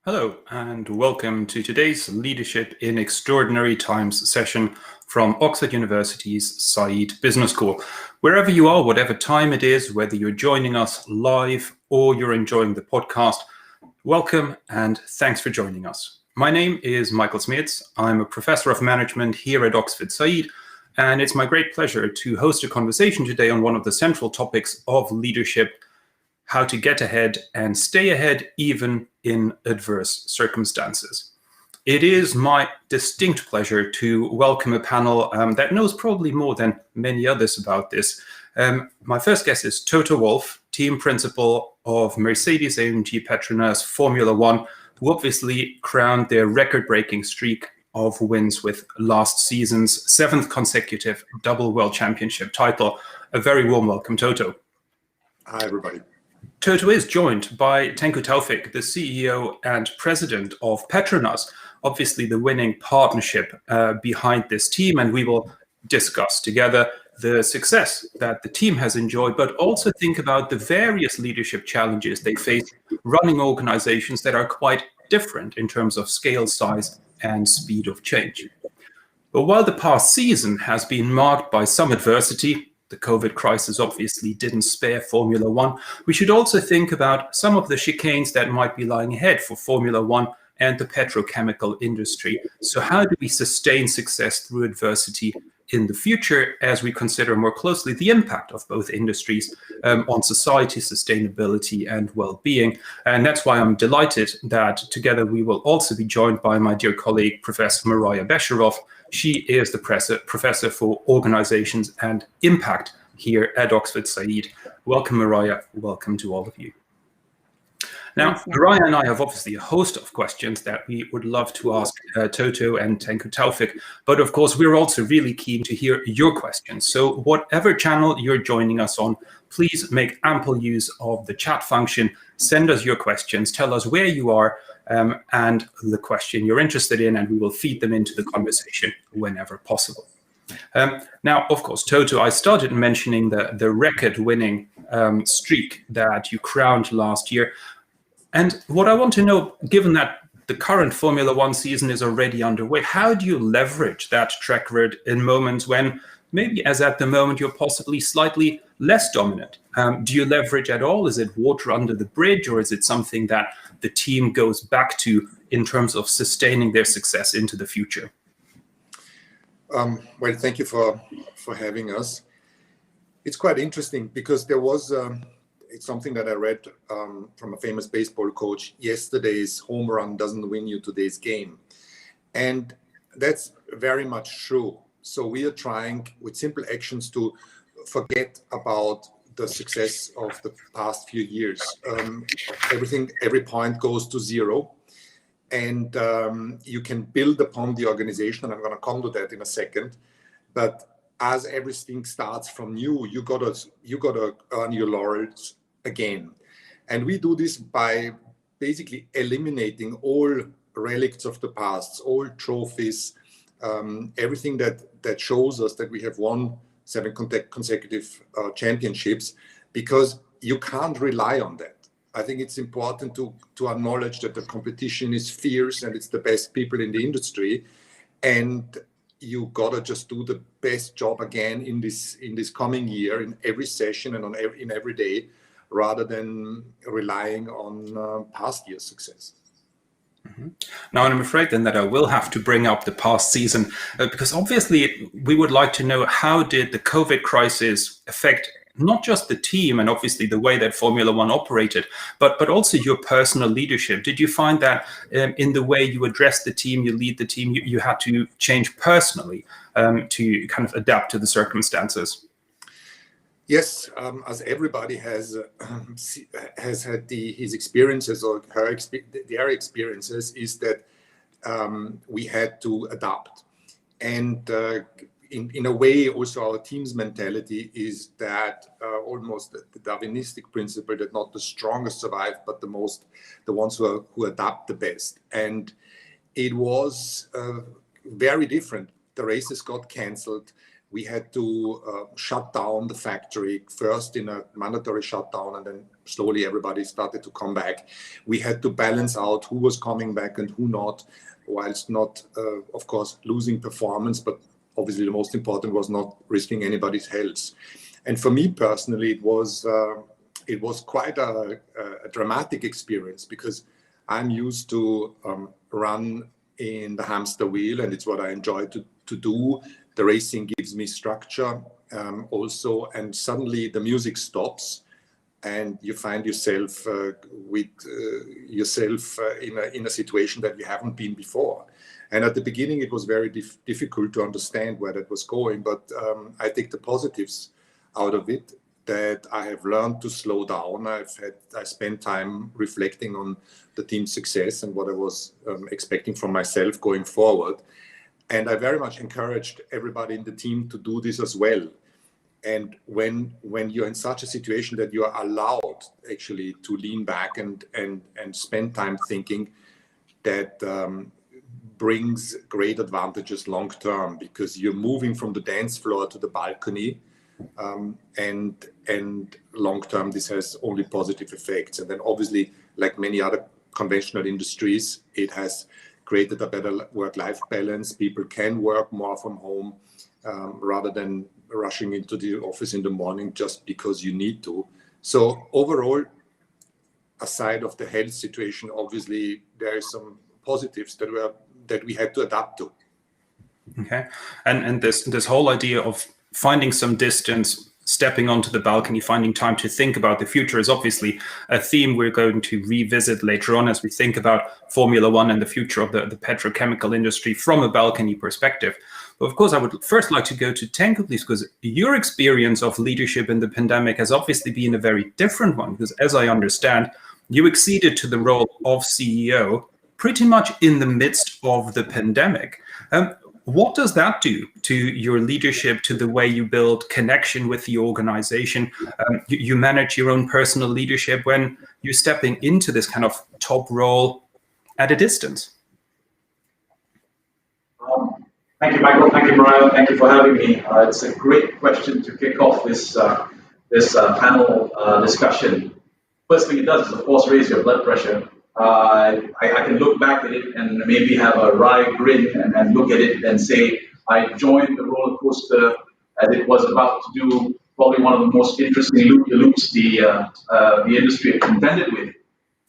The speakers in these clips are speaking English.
Hello, and welcome to today's Leadership in Extraordinary Times session from Oxford University's Saïd Business School. Wherever you are, whatever time it is, whether you're joining us live or you're enjoying the podcast, welcome and thanks for joining us. My name is Michael Smets. I'm a professor of management here at Oxford Saïd, and it's my great pleasure to host a conversation today on one of the central topics of leadership: how to get ahead and stay ahead even in adverse circumstances. It is my distinct pleasure to welcome a panel that knows probably more than many others about this. My first guest is Toto Wolff, team principal of Mercedes-AMG Petronas F1, who obviously crowned their record-breaking streak of wins with last season's 7th consecutive double world championship title. A very warm welcome, Toto. Hi, everybody. Toto is joined by Tengku Taufik, the CEO and president of Petronas, obviously the winning partnership behind this team, and we will discuss together the success that the team has enjoyed, but also think about the various leadership challenges they face running organizations that are quite different in terms of scale, size, and speed of change. But while the past season has been marked by some adversity, the COVID crisis obviously didn't spare Formula One, we should also think about some of the chicanes that might be lying ahead for Formula One and the petrochemical industry. So how do we sustain success through adversity in the future as we consider more closely the impact of both industries on society, sustainability, and well-being? And that's why I'm delighted that together we will also be joined by my dear colleague, Professor Marya Besharov. She is the professor for organizations and impact here at Oxford Saïd. Welcome, Marya. Welcome to all of you. Now, Marya and I have obviously a host of questions that we would love to ask Toto and Tengku Taufik, but of course, we're also really keen to hear your questions. So whatever channel you're joining us on, please make ample use of the chat function. Send us your questions, tell us where you are and the question you're interested in, and we will feed them into the conversation whenever possible. Now, of course, Toto, I started mentioning the record-winning streak that you crowned last year. And what I want to know, given that the current Formula One season is already underway, how do you leverage that track record in moments when maybe, as at the moment, you're possibly slightly less dominant? Do you leverage at all? Is it water under the bridge, or is it something that the team goes back to in terms of sustaining their success into the future? Well, thank you for having us. It's quite interesting because there was it's something that I read from a famous baseball coach: yesterday's home run doesn't win you today's game. And that's very much true. So we are trying with simple actions to forget about the success of the past few years. Every point goes to zero, and you can build upon the organization, and I'm going to come to that in a second. But as everything starts from new, you gotta earn your laurels again. And we do this by basically eliminating all relics of the past, all trophies, everything that shows us that we have won 7 consecutive championships, because you can't rely on that. I think it's important to acknowledge that the competition is fierce and it's the best people in the industry, and you gotta just do the best job again in this coming year, in every session and in every day, rather than relying on past year's success. Mm-hmm. Now, I'm afraid then that I will have to bring up the past season because obviously we would like to know, how did the COVID crisis affect not just the team and obviously the way that Formula One operated, but also your personal leadership? Did you find that in the way you address the team, you lead the team, you had to change personally to kind of adapt to the circumstances? Yes, as everybody has had his experiences or their experiences, is that we had to adapt. And in a way, also our team's mentality is that almost the Darwinistic principle that not the strongest survive, but the ones who adapt the best. And it was very different. The races got cancelled. We had to shut down the factory, first in a mandatory shutdown, and then slowly everybody started to come back. We had to balance out who was coming back and who not, whilst not, of course, losing performance, but obviously the most important was not risking anybody's health. And for me personally, it was quite a dramatic experience, because I'm used to run in the hamster wheel, and it's what I enjoy to do. The racing gives me structure also, and suddenly the music stops and you find yourself in a situation that you haven't been before. And at the beginning it was very difficult to understand where that was going, but I take the positives out of it, that I have learned to slow down. I spent time reflecting on the team's success and what I was expecting from myself going forward. And I very much encouraged everybody in the team to do this as well. And when you're in such a situation that you are allowed actually to lean back and spend time thinking, that brings great advantages long term, because you're moving from the dance floor to the balcony, and long term this has only positive effects. And then obviously, like many other conventional industries, it has created a better work-life balance. People can work more from home rather than rushing into the office in the morning just because you need to. So overall, aside of the health situation, obviously there are some positives that we had to adapt to. Okay, and this whole idea of finding some distance, stepping onto the balcony, finding time to think about the future is obviously a theme we're going to revisit later on as we think about Formula One and the future of the petrochemical industry from a balcony perspective. But of course, I would first like to go to Tengku, please, because your experience of leadership in the pandemic has obviously been a very different one, because as I understand, you acceded to the role of CEO pretty much in the midst of the pandemic. What does that do to your leadership, to the way you build connection with the organization? You manage your own personal leadership when you're stepping into this kind of top role at a distance. Thank you, Michael. Thank you, Marya. Thank you for having me. It's a great question to kick off this panel discussion. First thing it does is, of course, raise your blood pressure. I can look back at it and maybe have a wry grin and look at it and say, I joined the roller coaster as it was about to do probably one of the most interesting loop-de-loops the industry contended with.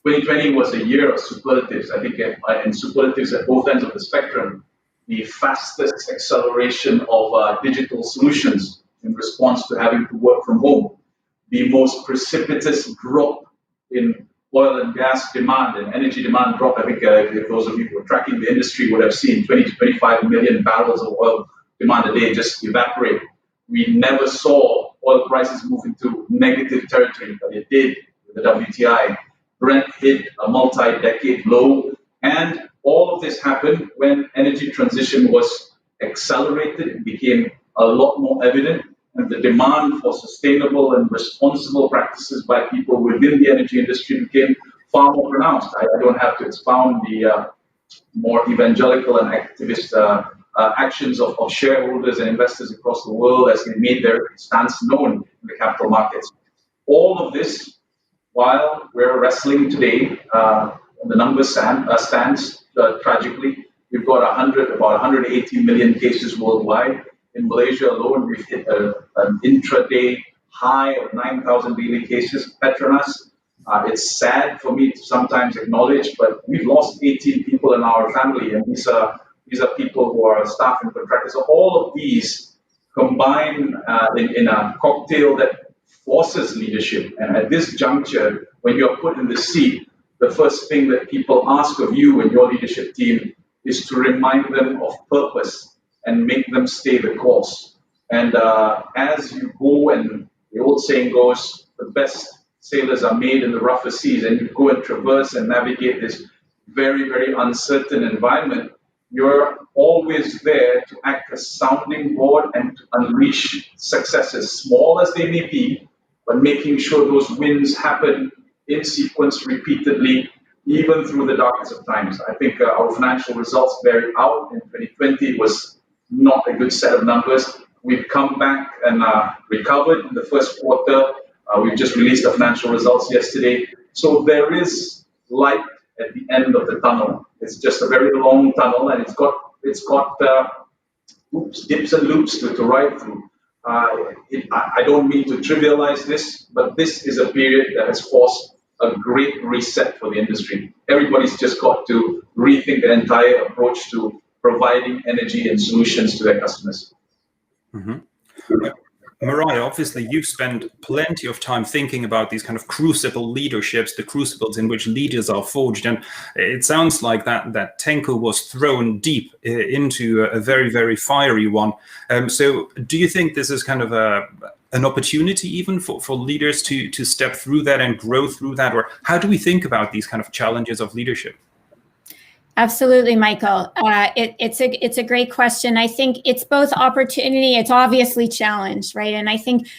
2020 was a year of superlatives. I think in superlatives at both ends of the spectrum. The fastest acceleration of digital solutions in response to having to work from home. The most precipitous drop in oil and gas demand and energy demand drop. I think if those of you who are tracking the industry would have seen 20 to 25 million barrels of oil demand a day just evaporate. We never saw oil prices move into negative territory, but it did with the WTI. Brent hit a multi-decade low, and all of this happened when energy transition was accelerated. It became a lot more evident, and the demand for sustainable and responsible practices by people within the energy industry became far more pronounced. I don't have to expound the more evangelical and activist actions of shareholders and investors across the world as they made their stance known in the capital markets. All of this while we're wrestling today, the numbers stands tragically. We've got about 180 million cases worldwide. In Malaysia alone, we've hit an intraday high of 9,000 daily cases. Petronas, it's sad for me to sometimes acknowledge, but we've lost 18 people in our family, and these are people who are staff and contractors. So all of these combine in a cocktail that forces leadership. And at this juncture, when you're put in the seat, the first thing that people ask of you and your leadership team is to remind them of purpose and make them stay the course. And as you go, and the old saying goes, the best sailors are made in the roughest seas, and you go and traverse and navigate this very, very uncertain environment, you're always there to act as sounding board and to unleash successes, small as they may be, but making sure those wins happen in sequence repeatedly, even through the darkest of times. I think our financial results bear it out. In 2020 was not a good set of numbers, We've come back and recovered in the first quarter. We've just released the financial results yesterday. So there is light at the end of the tunnel. It's just a very long tunnel, and it's got dips and loops to ride through. I don't mean to trivialize this, but this is a period that has forced a great reset for the industry. Everybody's just got to rethink the entire approach to providing energy and solutions to their customers. Mm-hmm. Marya, obviously you've spent plenty of time thinking about these kind of crucible leaderships, the crucibles in which leaders are forged, and it sounds like that Tengku was thrown deep into a very, very fiery one. So do you think this is kind of an opportunity even for leaders to step through that and grow through that? Or how do we think about these kind of challenges of leadership? Absolutely, Michael. It's a great question. I think it's both opportunity. It's obviously challenge, right? And I think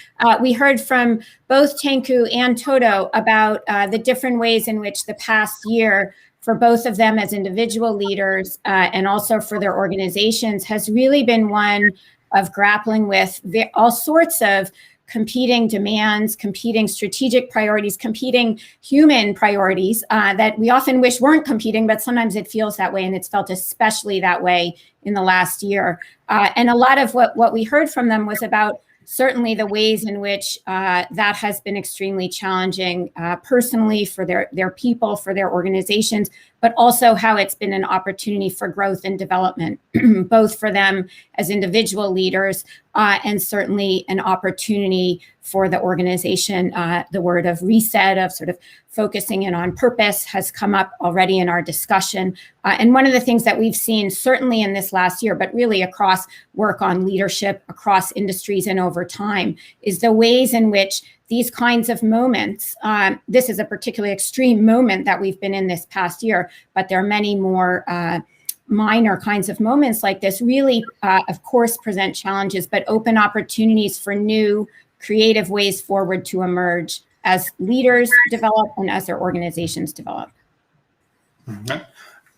we heard from both Tengku and Toto about the different ways in which the past year, for both of them as individual leaders and also for their organizations, has really been one of grappling with all sorts of competing demands, competing strategic priorities, competing human priorities that we often wish weren't competing, but sometimes it feels that way, and it's felt especially that way in the last year. And a lot of what we heard from them was about certainly the ways in which that has been extremely challenging personally for their people, for their organizations, but also how it's been an opportunity for growth and development, both for them as individual leaders and certainly an opportunity for the organization. The word of reset, of sort of focusing in on purpose, has come up already in our discussion. And one of the things that we've seen certainly in this last year, but really across work on leadership, across industries and over time, is the ways in which these kinds of moments, this is a particularly extreme moment that we've been in this past year, but there are many more minor kinds of moments like this, really, of course, present challenges, but open opportunities for new creative ways forward to emerge as leaders develop and as their organizations develop. Mm-hmm.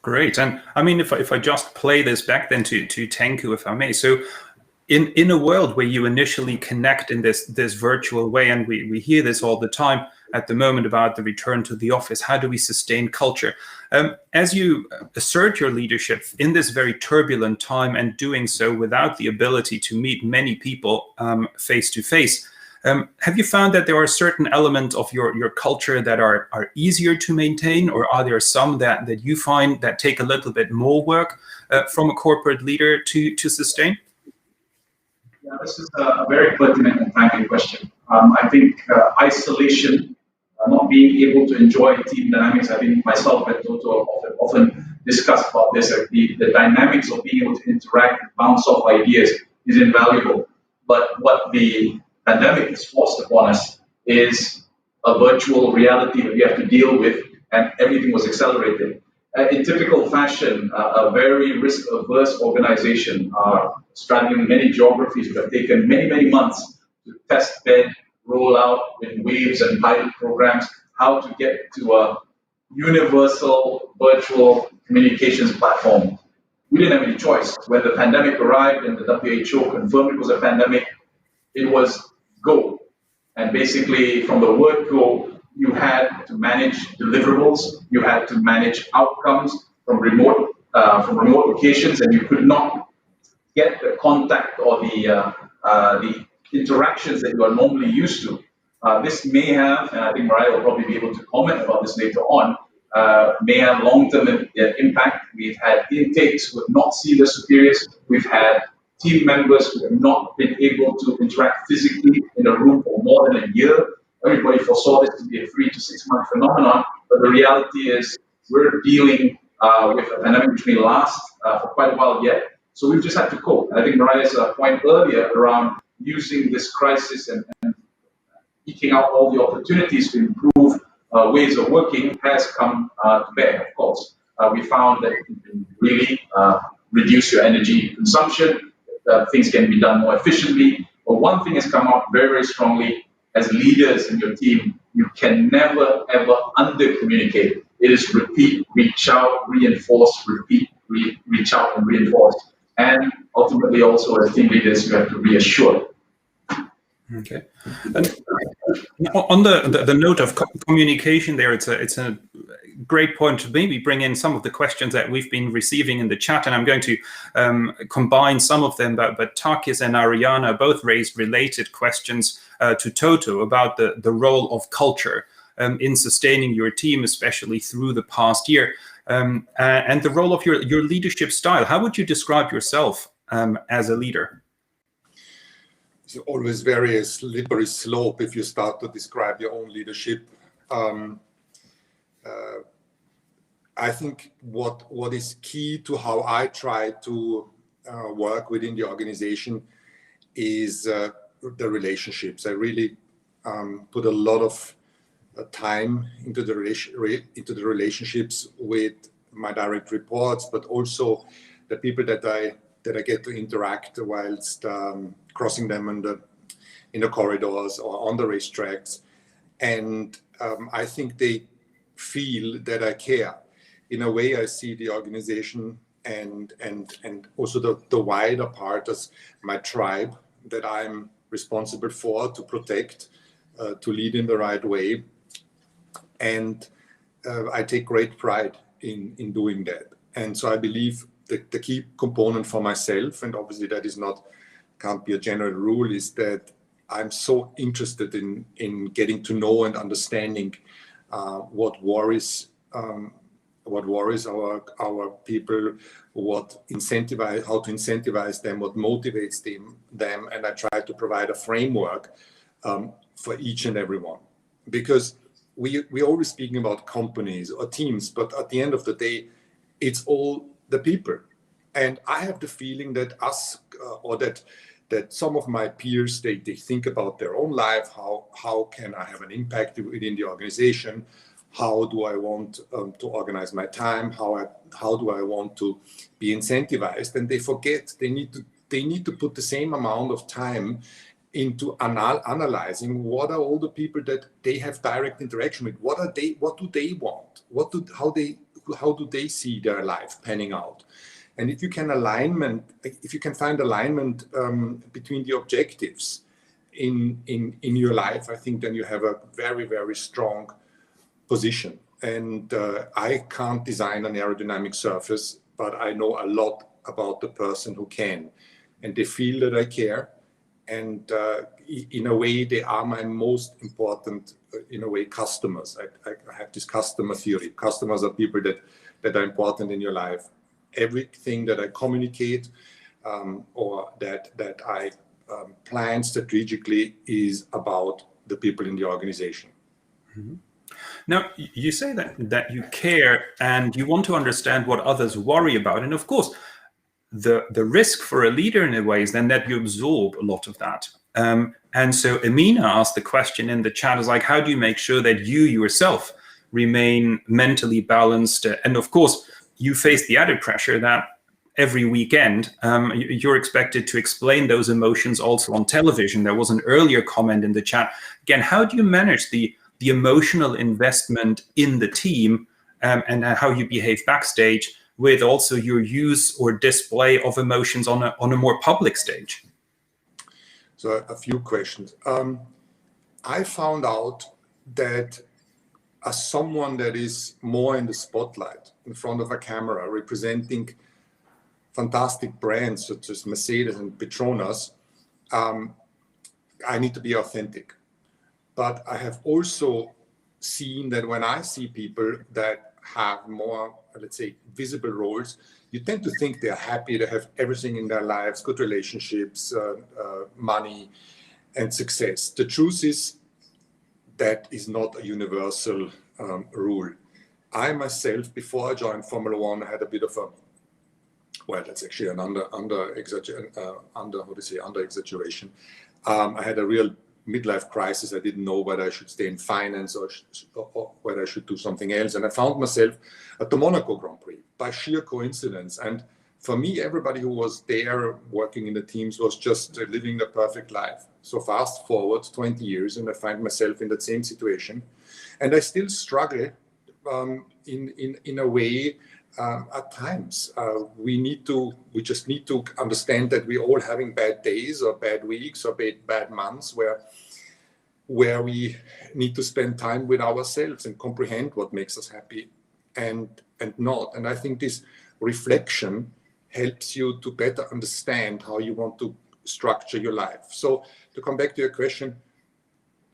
Great. And I mean, if I just play this back then to Tengku, if I may. So in a world where you initially connect in this virtual way, and we hear this all the time at the moment about the return to the office, how do we sustain culture? As you assert your leadership in this very turbulent time and doing so without the ability to meet many people face to face, have you found that there are certain elements of your culture that are easier to maintain, or are there some that you find that take a little bit more work from a corporate leader to sustain? Yeah, this is a very pertinent and timely question. I think isolation, not being able to enjoy team dynamics, I think myself and Toto often discuss about this. The dynamics of being able to interact and bounce off ideas is invaluable. But what the pandemic has forced upon us is a virtual reality that we have to deal with, and everything was accelerated. In typical fashion, a very risk-averse organization straddling in many geographies would have taken many, many months to test bed, roll out in waves and pilot programs, how to get to a universal virtual communications platform. We didn't have any choice. When the pandemic arrived and the WHO confirmed it was a pandemic, it was go. And basically, from the word go, you had to manage deliverables, you had to manage outcomes from remote locations, and you could not get the contact or the interactions that you are normally used to. This may have, and I think Marya will probably be able to comment about this later on, may have long-term impact. We've had intakes who have not seen their superiors. We've had team members who have not been able to interact physically in a room for more than a year. Everybody foresaw this to be a 3 to 6 month phenomenon, but the reality is we're dealing with a pandemic which may last for quite a while yet. So we've just had to cope. And I think Marya's point earlier around using this crisis and eking out all the opportunities to improve ways of working has come to bear, of course. We found that you can really reduce your energy consumption. Things can be done more efficiently. But one thing has come out very, very strongly. As leaders in your team, you can never, ever under-communicate. It is repeat, reach out, reinforce, repeat, reach out, and reinforce. And ultimately also as team leaders, you have to reassure. Okay. And on the note of communication there, it's a great point to maybe bring in some of the questions that we've been receiving in the chat, and I'm going to combine some of them, but Takis and Ariana both raised related questions to Toto about the role of culture in sustaining your team, especially through the past year, and the role of your leadership style. How would you describe yourself as a leader? It's always very slippery slope if you start to describe your own leadership. I think what is key to how I try to work within the organization is the relationships. I really put a lot of time into the relationships with my direct reports, but also the people that I get to interact whilst crossing them in the corridors or on the racetracks. And I think they feel that I care. In a way, I see the organization and also the wider part as my tribe that I'm responsible for, to protect, to lead in the right way. And I take great pride in doing that. And so I believe the key component for myself, and obviously that can't be a general rule, is that I'm so interested in getting to know and understanding what worries our people, how to incentivize them, what motivates them, and I try to provide a framework for each and every one. Because we're always speaking about companies or teams, but at the end of the day, it's all the people. And I have the feeling that that some of my peers, they think about their own life. How can I have an impact within the organization? How do I want to organize my time? How do I want to be incentivized? And they forget they need to put the same amount of time into analyzing what are all the people that they have direct interaction with. What do they want? How do they see their life panning out? And if you can find alignment between the objectives in your life, I think then you have a very, very strong position. And I can't design an aerodynamic surface, but I know a lot about the person who can. And they feel that I care. And in a way, they are my most important, customers. I have this customer theory. Customers are people that are important in your life. Everything that I communicate or that I plan strategically is about the people in the organization. Mm-hmm. Now, you say that you care and you want to understand what others worry about. And of course, the risk for a leader in a way is then that you absorb a lot of that. And so Amina asked the question in the chat, is like, how do you make sure that you yourself remain mentally balanced? And of course, you face the added pressure that every weekend you're expected to explain those emotions also on television. There was an earlier comment in the chat. Again, how do you manage the emotional investment in the team and how you behave backstage with also your use or display of emotions on a more public stage? So a few questions. I found out that as someone that is more in the spotlight, in front of a camera, representing fantastic brands such as Mercedes and Petronas, I need to be authentic. But I have also seen that when I see people that have more, let's say, visible roles, you tend to think they're happy, they have everything in their lives, good relationships, money, and success. The truth is that is not a universal rule. I myself, before I joined Formula One, I had a bit of that's actually an under exaggeration. I had a real midlife crisis. I didn't know whether I should stay in finance or whether I should do something else. And I found myself at the Monaco Grand Prix by sheer coincidence. And for me, everybody who was there working in the teams was just living the perfect life. So fast forward 20 years and I find myself in that same situation. And I still struggle in a way at times. We just need to understand that we're all having bad days or bad weeks or bad months where we need to spend time with ourselves and comprehend what makes us happy and not. And I think this reflection helps you to better understand how you want to structure your life. So to come back to your question,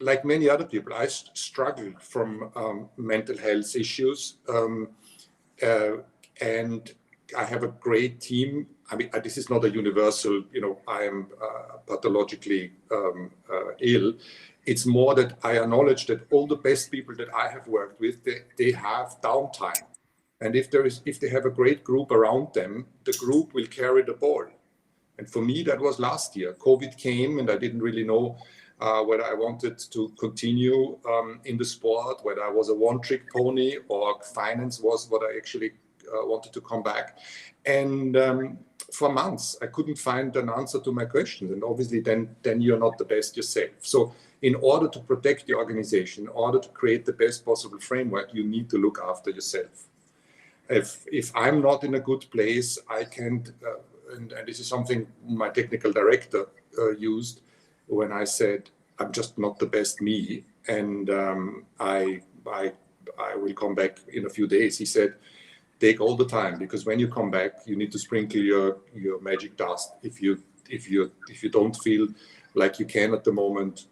like many other people, I struggle from mental health issues, and I have a great team. I mean, this is not a universal, I am pathologically ill. It's more that I acknowledge that all the best people that I have worked with, they have downtime. And if they have a great group around them, the group will carry the ball. And for me, that was last year. COVID came and I didn't really know whether I wanted to continue in the sport, whether I was a one-trick pony or finance was what I actually wanted to come back. And for months, I couldn't find an answer to my questions. And obviously, then you're not the best yourself. So in order to protect the organization, in order to create the best possible framework, you need to look after yourself. If I'm not in a good place, I can't, and this is something my technical director used when I said, I'm just not the best me, and I will come back in a few days. He said, take all the time, because when you come back, you need to sprinkle your magic dust. If you don't feel like you can at the moment,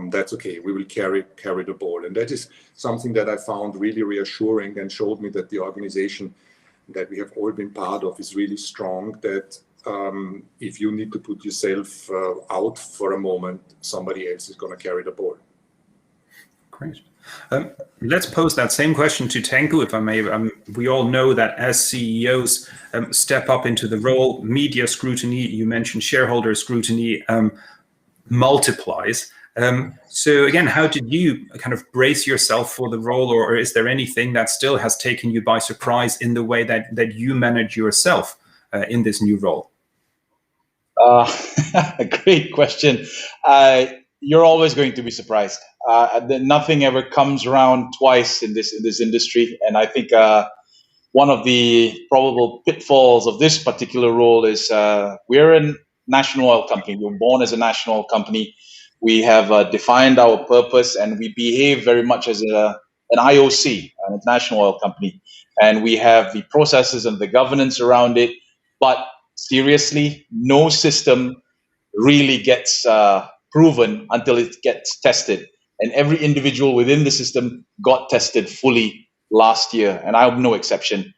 that's okay. We will carry the ball. And that is something that I found really reassuring and showed me that the organization that we have all been part of is really strong, that if you need to put yourself out for a moment, somebody else is going to carry the ball. Great. Let's pose that same question to Tengku, if I may. We all know that as CEOs step up into the role, media scrutiny, you mentioned shareholder scrutiny, multiplies. So again, how did you kind of brace yourself for the role, or is there anything that still has taken you by surprise in the way that you manage yourself in this new role? Great question. You're always going to be surprised. Nothing ever comes around twice in this industry, and I think one of the probable pitfalls of this particular role is we're a national oil company. We were born as a national oil company. We have defined our purpose, and we behave very much as an IOC, an international oil company, and we have the processes and the governance around it. But seriously, no system really gets proven until it gets tested. And every individual within the system got tested fully last year, and I'm no exception.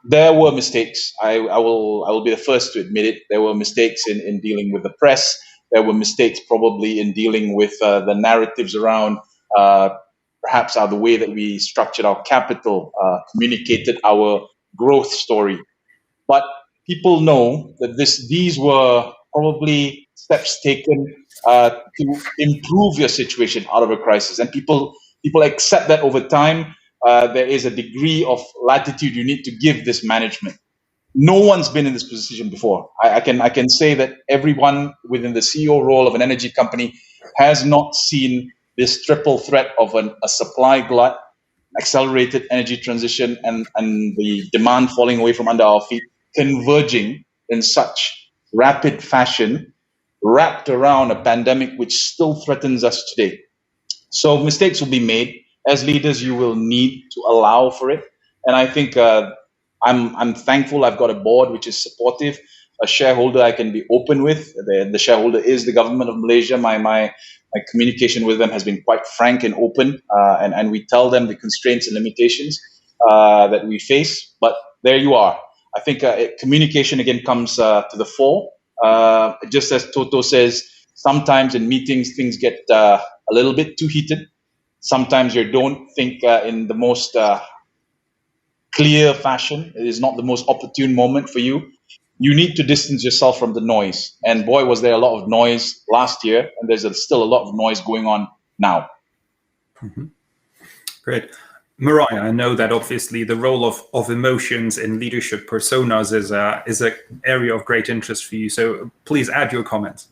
There were mistakes. I will be the first to admit it. There were mistakes in dealing with the press. There were mistakes probably in dealing with the narratives around perhaps the way that we structured our capital, communicated our growth story. But people know that these were probably steps taken to improve your situation out of a crisis, and people accept that over time. There is a degree of latitude you need to give this management. No one's been in this position before. I can say that everyone within the CEO role of an energy company has not seen this triple threat of a supply glut, accelerated energy transition, and the demand falling away from under our feet converging in such rapid fashion, wrapped around a pandemic which still threatens us today. So mistakes will be made. As leaders, you will need to allow for it. And I think I'm thankful I've got a board which is supportive, a shareholder I can be open with. The shareholder is the government of Malaysia. My communication with them has been quite frank and open, and we tell them the constraints and limitations that we face. But there you are. I think communication again comes to the fore. Just as Toto says, sometimes in meetings things get a little bit too heated. Sometimes you don't think in the most clear fashion. It is not the most opportune moment for you. You need to distance yourself from the noise. And boy, was there a lot of noise last year, and there's still a lot of noise going on now. Mm-hmm. Great. Marya, I know that obviously the role of emotions in leadership personas is an area of great interest for you. So please add your comments.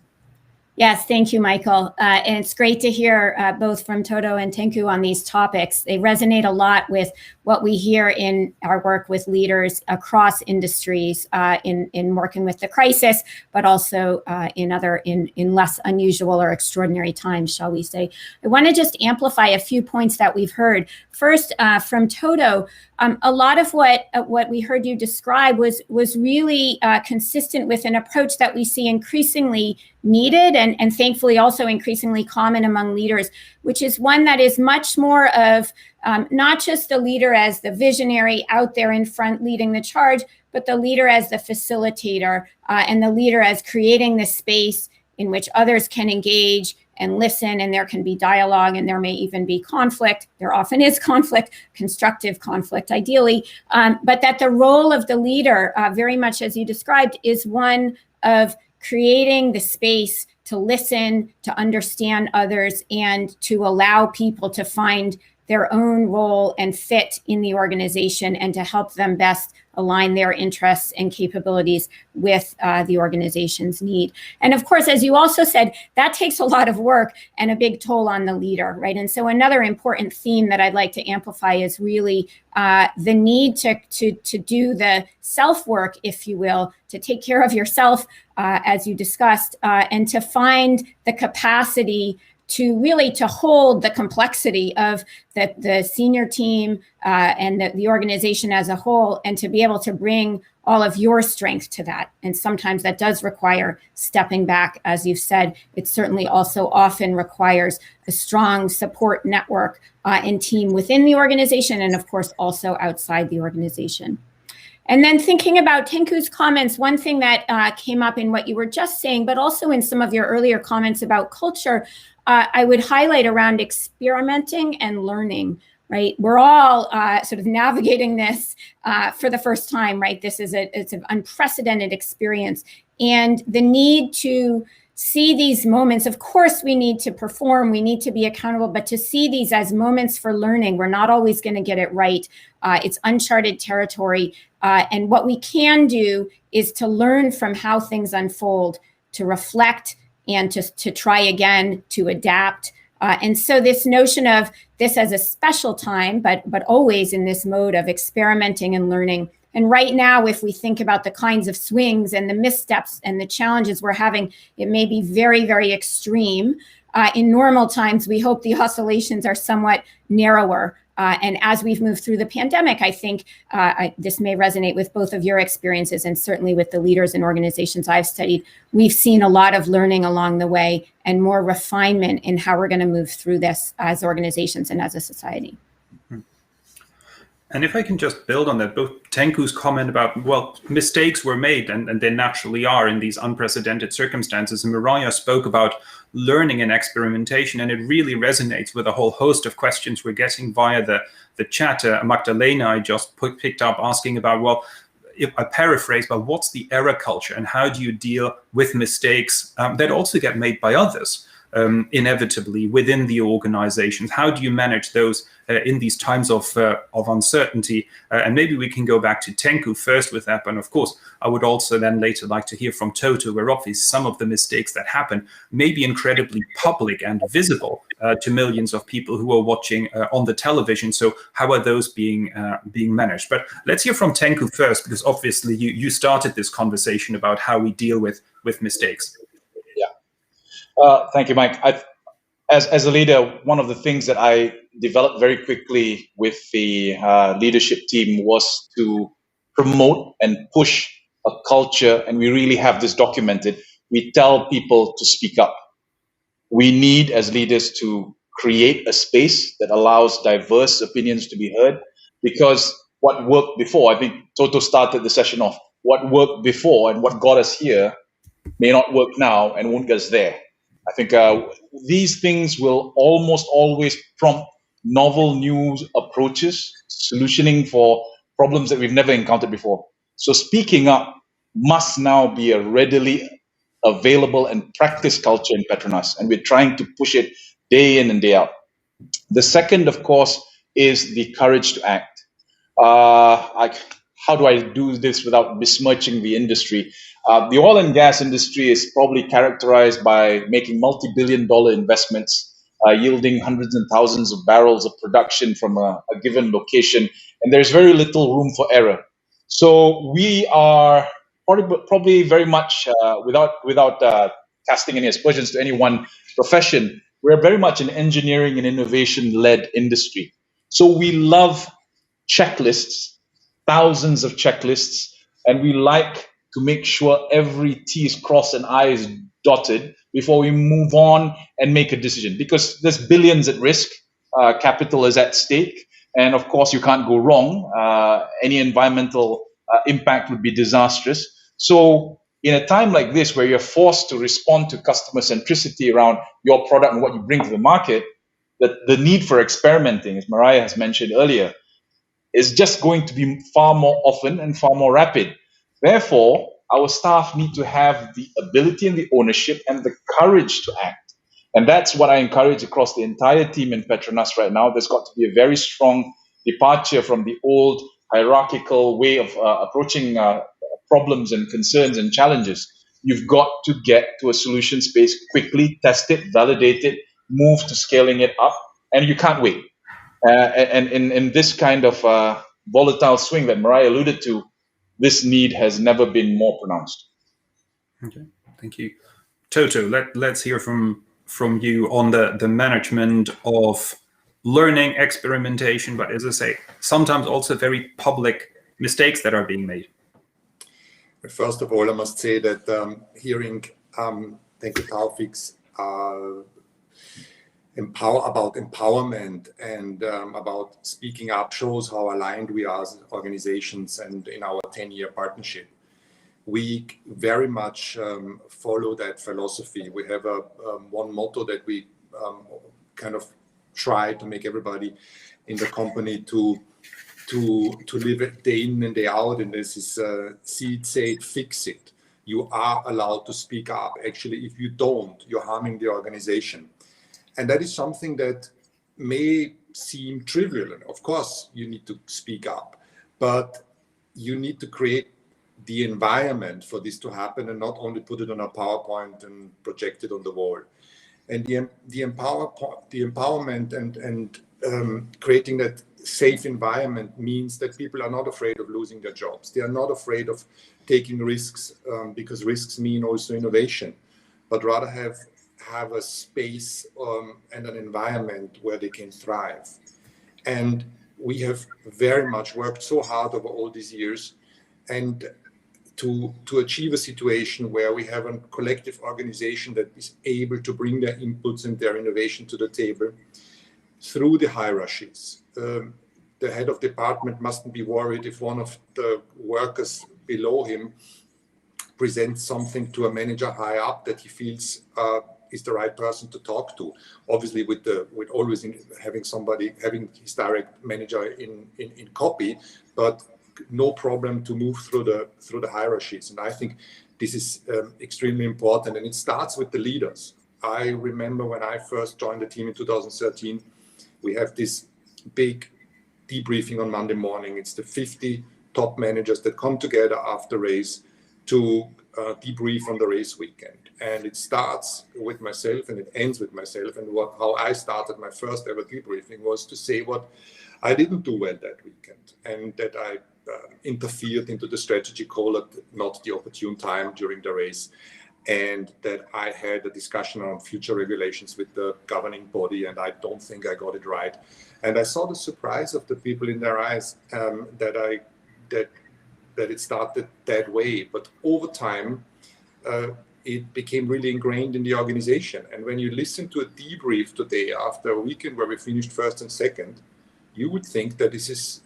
Yes, thank you, Michael. And it's great to hear both from Toto and Tengku on these topics. They resonate a lot with what we hear in our work with leaders across industries in working with the crisis, but also in less unusual or extraordinary times, shall we say. I want to just amplify a few points that we've heard. First, from Toto, a lot of what we heard you describe was really consistent with an approach that we see increasingly needed and thankfully also increasingly common among leaders, which is one that is much more of not just the leader as the visionary out there in front leading the charge, but the leader as the facilitator and the leader as creating the space in which others can engage and listen, and there can be dialogue, and there may even be conflict. There often is conflict, constructive conflict, ideally, but that the role of the leader, very much as you described, is one of creating the space to listen, to understand others, and to allow people to find their own role and fit in the organization and to help them best align their interests and capabilities with the organization's need. And of course, as you also said, that takes a lot of work and a big toll on the leader, right? And so another important theme that I'd like to amplify is really the need to do the self-work, if you will, to take care of yourself, as you discussed, and to find the capacity to really to hold the complexity of the senior team and the organization as a whole, and to be able to bring all of your strength to that. And sometimes that does require stepping back, as you've said. It certainly also often requires a strong support network and team within the organization, and of course also outside the organization. And then thinking about Tengku's comments, one thing that came up in what you were just saying, but also in some of your earlier comments about culture, I would highlight around experimenting and learning, right? We're all sort of navigating this for the first time, right? It's an unprecedented experience, and the need to see these moments. Of course, we need to perform, we need to be accountable, but to see these as moments for learning. We're not always going to get it right. It's uncharted territory. And what we can do is to learn from how things unfold, to reflect, and to try again, to adapt. And so this notion of this as a special time, but always in this mode of experimenting and learning. And right now, if we think about the kinds of swings and the missteps and the challenges we're having, it may be very, very extreme. In normal times, we hope the oscillations are somewhat narrower. And as we've moved through the pandemic, I think this may resonate with both of your experiences and certainly with the leaders and organizations I've studied. We've seen a lot of learning along the way and more refinement in how we're going to move through this as organizations and as a society. And if I can just build on that, both Tengku's comment about, well, mistakes were made, and they naturally are in these unprecedented circumstances. And Marya spoke about learning and experimentation, and it really resonates with a whole host of questions we're getting via the chat. Magdalena, I just picked up asking about, well, if I paraphrase, but what's the error culture and how do you deal with mistakes that also get made by others? Inevitably within the organizations. How do you manage those in these times of uncertainty? And maybe we can go back to Tengku first with that. And of course, I would also then later like to hear from Toto, where obviously some of the mistakes that happen may be incredibly public and visible to millions of people who are watching on the television. So how are those being managed? But let's hear from Tengku first, because obviously you started this conversation about how we deal with mistakes. Thank you, Mike. As a leader, one of the things that I developed very quickly with the leadership team was to promote and push a culture, and we really have this documented. We tell people to speak up. We need, as leaders, to create a space that allows diverse opinions to be heard, because what worked before, I think Toto started the session off, what worked before and what got us here may not work now and won't get us there. I think these things will almost always prompt novel new approaches, solutioning for problems that we've never encountered before. So speaking up must now be a readily available and practiced culture in Petronas, and we're trying to push it day in and day out. The second, of course, is the courage to act. How do I do this without besmirching the industry? The oil and gas industry is probably characterized by making multi-billion-dollar investments, yielding hundreds and thousands of barrels of production from a given location, and there's very little room for error. So we are probably very much, without casting any aspersions to any one profession, we're very much an engineering and innovation-led industry. So we love checklists, thousands of checklists, and we like to make sure every T is crossed and I is dotted before we move on and make a decision, because there's billions at risk, capital is at stake, and of course you can't go wrong. Any environmental impact would be disastrous. So in a time like this, where you're forced to respond to customer centricity around your product and what you bring to the market, the need for experimenting, as Marya has mentioned earlier, is just going to be far more often and far more rapid. Therefore, our staff need to have the ability and the ownership and the courage to act. And that's what I encourage across the entire team in Petronas right now. There's got to be a very strong departure from the old hierarchical way of approaching problems and concerns and challenges. You've got to get to a solution space quickly, test it, validate it, move to scaling it up, and you can't wait. And in this kind of volatile swing that Marya alluded to, this need has never been more pronounced. Okay, thank you. Toto, let's hear from you on the management of learning, experimentation, but as I say, sometimes also very public mistakes that are being made. First of all, I must say that hearing Tengku Taufik's about empowerment and about speaking up shows how aligned we are as organizations, and in our 10-year partnership. We very much follow that philosophy. We have one motto that we kind of try to make everybody in the company to live it day in and day out, and this is see it, say it, fix it. You are allowed to speak up. Actually, if you don't, you're harming the organization. And that is something that may seem trivial. And of course, you need to speak up, but you need to create the environment for this to happen, and not only put it on a PowerPoint and project it on the wall. And the empowerment and creating that safe environment means that people are not afraid of losing their jobs. They are not afraid of taking risks, because risks mean also innovation, but rather have a space and an environment where they can thrive. And we have very much worked so hard over all these years, and to achieve a situation where we have a collective organization that is able to bring their inputs and their innovation to the table through the hierarchies. The head of department mustn't be worried if one of the workers below him presents something to a manager high up that he feels is the right person to talk to. Obviously, with always having his direct manager in copy, but no problem to move through the hierarchies. And I think this is extremely important, and it starts with the leaders. I remember when I first joined the team in 2013, we have this big debriefing on Monday morning. It's the 50 top managers that come together after race to debrief on the race weekend. And it starts with myself and it ends with myself. And how I started my first ever debriefing was to say what I didn't do well that weekend, and that I interfered into the strategy call at not the opportune time during the race, and that I had a discussion on future regulations with the governing body, and I don't think I got it right. And I saw the surprise of the people in their eyes that it started that way. But over time, it became really ingrained in the organization. And when you listen to a debrief today after a weekend where we finished first and second, you would think that this is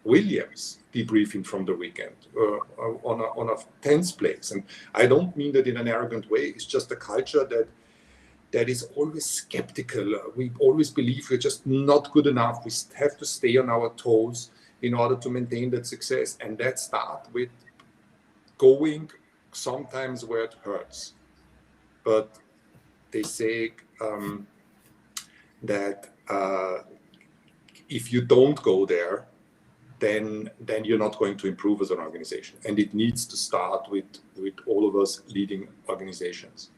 Williams debriefing from the weekend on a 10th place. And I don't mean that in an arrogant way. It's just a culture that is always skeptical. We always believe we're just not good enough. We have to stay on our toes in order to maintain that success. And that starts with going sometimes where it hurts. But they say that if you don't go there, then you're not going to improve as an organization. And it needs to start with all of us leading organizations.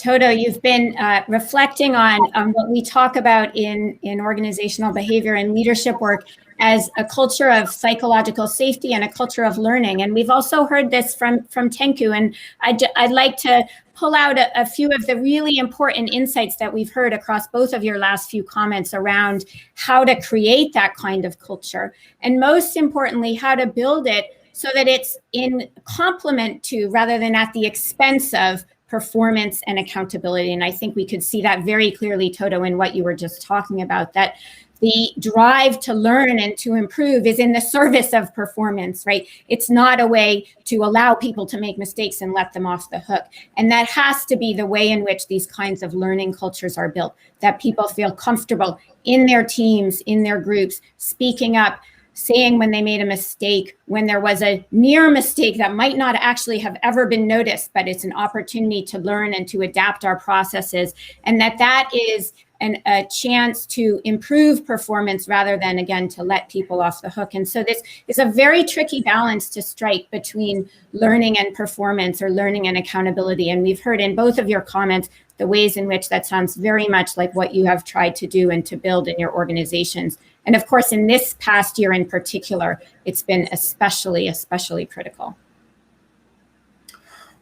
Toto, you've been reflecting on what we talk about in organizational behavior and leadership work as a culture of psychological safety and a culture of learning. And we've also heard this from Tengku. And I'd like to pull out a few of the really important insights that we've heard across both of your last few comments around how to create that kind of culture. And most importantly, how to build it so that it's in complement to, rather than at the expense of, performance and accountability. And I think we could see that very clearly, Toto, in what you were just talking about, that the drive to learn and to improve is in the service of performance, right? It's not a way to allow people to make mistakes and let them off the hook. And that has to be the way in which these kinds of learning cultures are built, that people feel comfortable in their teams, in their groups, speaking up, saying when they made a mistake, when there was a near mistake that might not actually have ever been noticed, but it's an opportunity to learn and to adapt our processes, and that is a chance to improve performance rather than, again, to let people off the hook. And so this is a very tricky balance to strike between learning and performance, or learning and accountability. And we've heard in both of your comments the ways in which that sounds very much like what you have tried to do and to build in your organizations. And of course, in this past year in particular, it's been especially critical.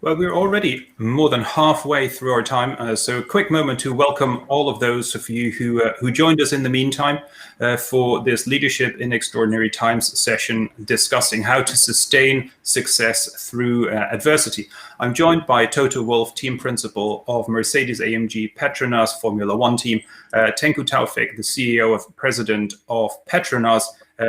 Well, we're already more than halfway through our time, so a quick moment to welcome all of those of you who joined us in the meantime for this Leadership in Extraordinary Times session discussing how to sustain success through adversity. I'm joined by Toto Wolff, team principal of Mercedes-AMG Petronas Formula 1 team, Tengku Taufik, the CEO and president of Petronas,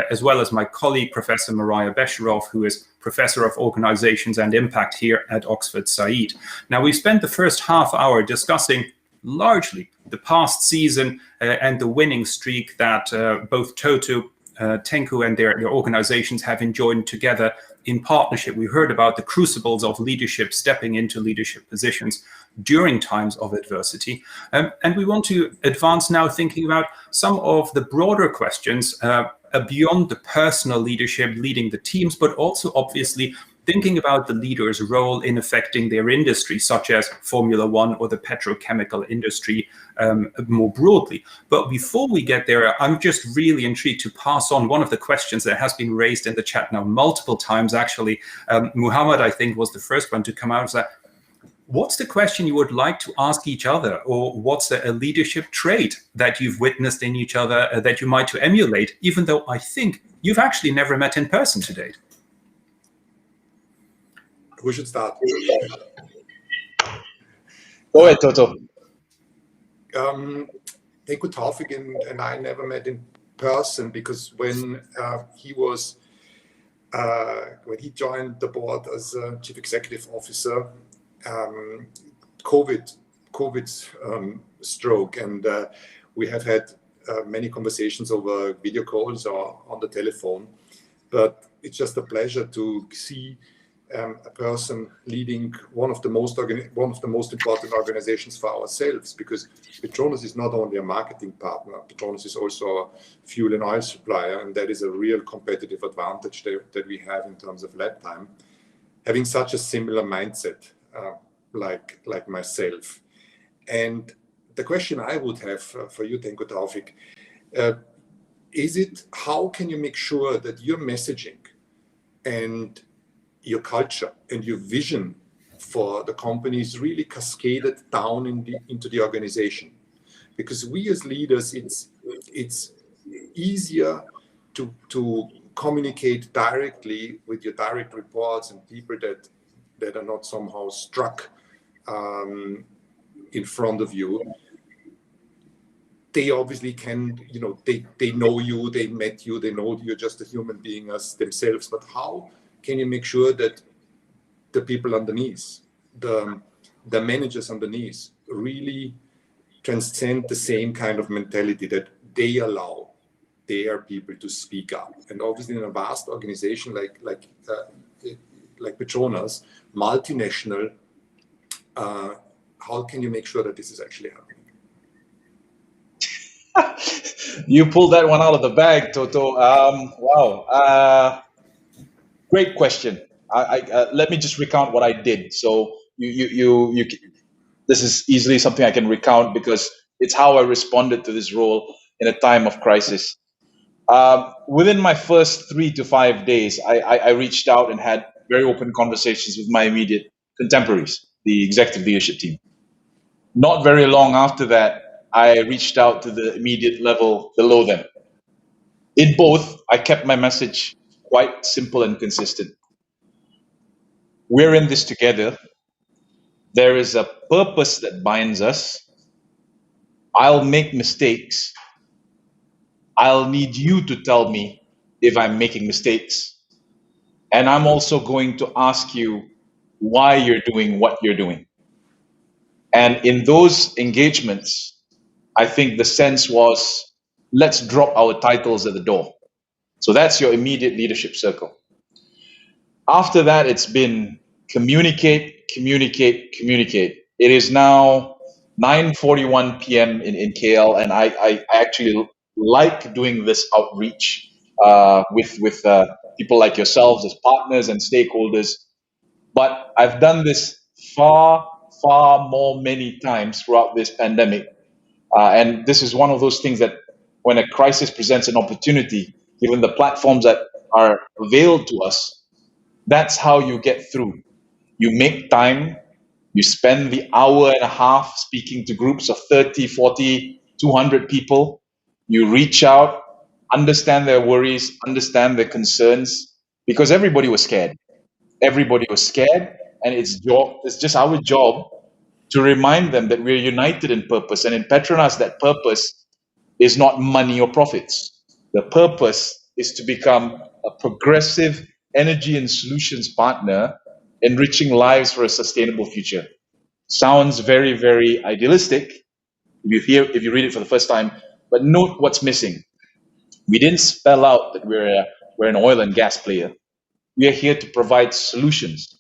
as well as my colleague, Professor Marya Besharov, who is Professor of Organizations and Impact here at Oxford Saïd. Now, we've spent the first half hour discussing largely the past season and the winning streak that both Toto, Tengku and their organizations have enjoyed together in partnership. We heard about the crucibles of leadership stepping into leadership positions during times of adversity. And we want to advance now thinking about some of the broader questions beyond the personal leadership leading the teams, but also obviously thinking about the leader's role in affecting their industry, such as Formula 1 or the petrochemical industry more broadly. But before we get there, I'm just really intrigued to pass on one of the questions that has been raised in the chat now multiple times, actually. Muhammad, I think, was the first one to come out. So what's the question you would like to ask each other, or what's a leadership trait that you've witnessed in each other that you might to emulate, even though I think you've actually never met in person to date? Who should start? Go ahead, Toto. Tengku Taufik and I never met in person because when he joined the board as a chief executive officer, COVID stroke, and we have had many conversations over video calls or on the telephone. But it's just a pleasure to see a person leading one of the most important organizations for ourselves, because Petronas is not only a marketing partner, Petronas is also a fuel and oil supplier, and that is a real competitive advantage that we have in terms of lap time. Having such a similar mindset, like myself. And the question I would have for you, Tengku Taufik, is it how can you make sure that your messaging and your culture and your vision for the company is really cascaded down into the organization? Because we as leaders, it's easier to communicate directly with your direct reports and people that are not somehow struck in front of you. They obviously can, they know you, they met you, they know you're just a human being as themselves. But how can you make sure that the people underneath, the managers underneath, really transcend the same kind of mentality that they allow their people to speak up? And obviously in a vast organization like Petronas, multinational, how can you make sure that this is actually happening? You pulled that one out of the bag, Toto. Wow. Great question. Let me just recount what I did. So this is easily something I can recount because it's how I responded to this role in a time of crisis. Within my first 3 to 5 days, I reached out and had very open conversations with my immediate contemporaries, the executive leadership team. Not very long after that, I reached out to the immediate level below them. In both, I kept my message quite simple and consistent. We're in this together. There is a purpose that binds us. I'll make mistakes. I'll need you to tell me if I'm making mistakes. And I'm also going to ask you why you're doing what you're doing. And in those engagements, I think the sense was, let's drop our titles at the door. So that's your immediate leadership circle. After that, it's been communicate, communicate, communicate. It is now 9:41 p.m. in KL, and I actually like doing this outreach with people like yourselves as partners and stakeholders. But I've done this far more many times throughout this pandemic. And this is one of those things that when a crisis presents an opportunity, given the platforms that are availed to us, that's how you get through. You make time, you spend the hour and a half speaking to groups of 30, 40, 200 people. You reach out, understand their worries, understand their concerns, because everybody was scared. Everybody was scared, and it's just our job to remind them that we're united in purpose. And in Petronas, that purpose is not money or profits. The purpose is to become a progressive energy and solutions partner, enriching lives for a sustainable future. Sounds very, very idealistic if you read it for the first time, but note what's missing. We didn't spell out that we're an oil and gas player. We are here to provide solutions.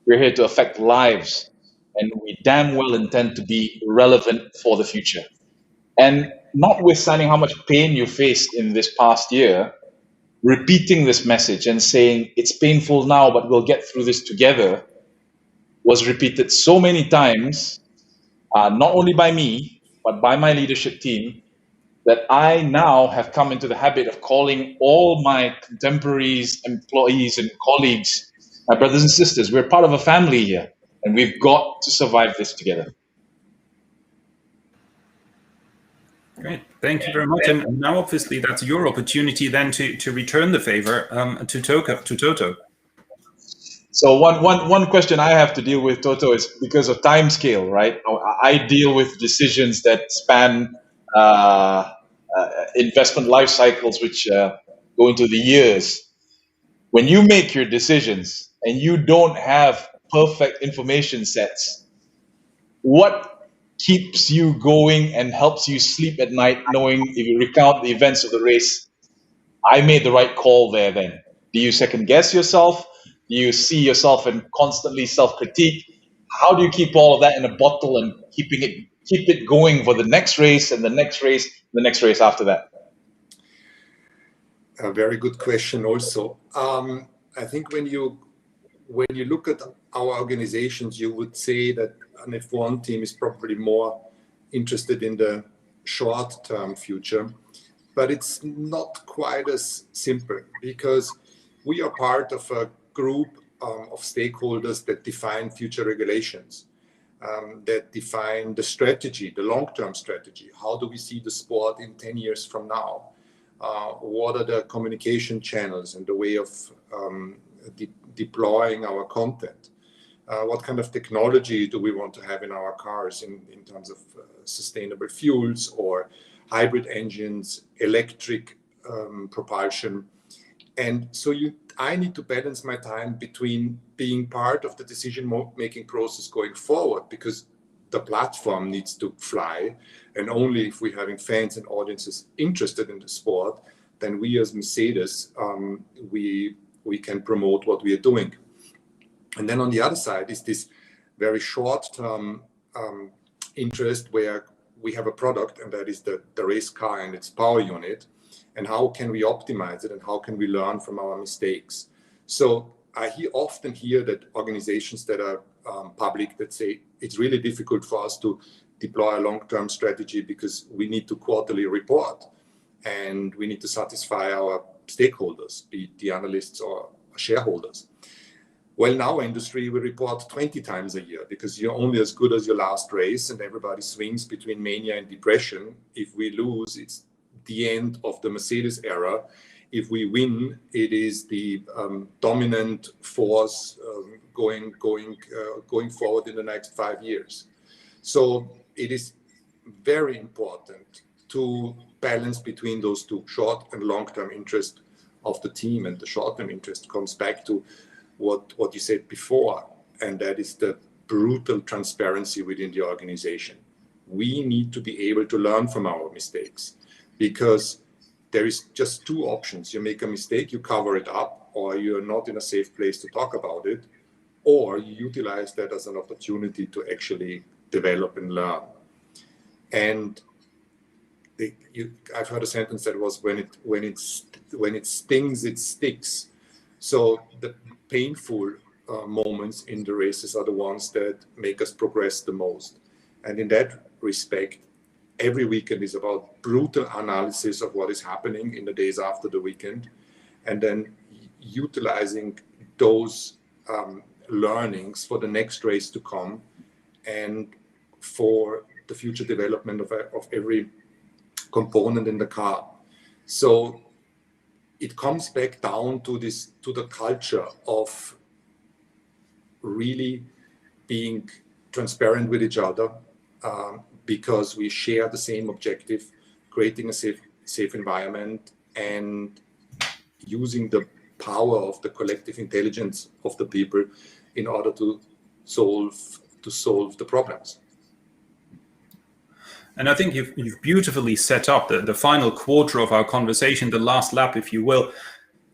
We're here to affect lives, and we damn well intend to be relevant for the future. And notwithstanding how much pain you faced in this past year, repeating this message and saying it's painful now, but we'll get through this together, was repeated so many times, not only by me, but by my leadership team, that I now have come into the habit of calling all my contemporaries, employees, and colleagues my brothers and sisters. We're part of a family here, and we've got to survive this together. Great, thank you very much. And now, obviously, that's your opportunity then to return the favor to Toto. So one question I have to deal with, Toto, is because of time scale, right? I deal with decisions that span investment life cycles, which go into the years. When you make your decisions and you don't have perfect information sets, what keeps you going and helps you sleep at night, knowing if you recount the events of the race, I made the right call there then? Do you second guess yourself? Do you see yourself and constantly self-critique? How do you keep all of that in a bottle and keep it going for the next race and the next race, the next race after that? A very good question also. I think when you look at our organizations, you would say that an F1 team is probably more interested in the short-term future, but it's not quite as simple, because we are part of a group of stakeholders that define future regulations, that define the strategy, the long-term strategy. How do we see the sport in 10 years from now? What are the communication channels and the way of deploying our content? What kind of technology do we want to have in our cars in terms of sustainable fuels or hybrid engines, electric propulsion? And so I need to balance my time between being part of the decision-making process going forward, because the platform needs to fly, and only if we're having fans and audiences interested in the sport, then we as Mercedes, we can promote what we are doing. And then on the other side is this very short-term interest, where we have a product, and that is the race car and its power unit, and how can we optimize it, and how can we learn from our mistakes. So often hear that organizations that are public that say it's really difficult for us to deploy a long-term strategy because we need to quarterly report and we need to satisfy our stakeholders, be it the analysts or shareholders. Well, in our industry, we report 20 times a year because you're only as good as your last race, and everybody swings between mania and depression. If we lose, it's the end of the Mercedes era. If we win, it is the dominant force going forward in the next 5 years. So it is very important to balance between those two, short and long-term interest of the team. And the short-term interest comes back to what you said before, and that is the brutal transparency within the organization. We need to be able to learn from our mistakes, because there is just two options. You make a mistake, you cover it up, or you're not in a safe place to talk about it, or you utilize that as an opportunity to actually develop and learn. And I've heard a sentence that was, when it stings, it sticks. So the painful moments in the races are the ones that make us progress the most. And in that respect, every weekend is about brutal analysis of what is happening in the days after the weekend, and then utilizing those learnings for the next race to come and for the future development of every component in the car. So it comes back down to the culture of really being transparent with each other, because we share the same objective, creating a safe environment and using the power of the collective intelligence of the people in order to solve the problems. And I think you've beautifully set up the final quarter of our conversation, the last lap, if you will,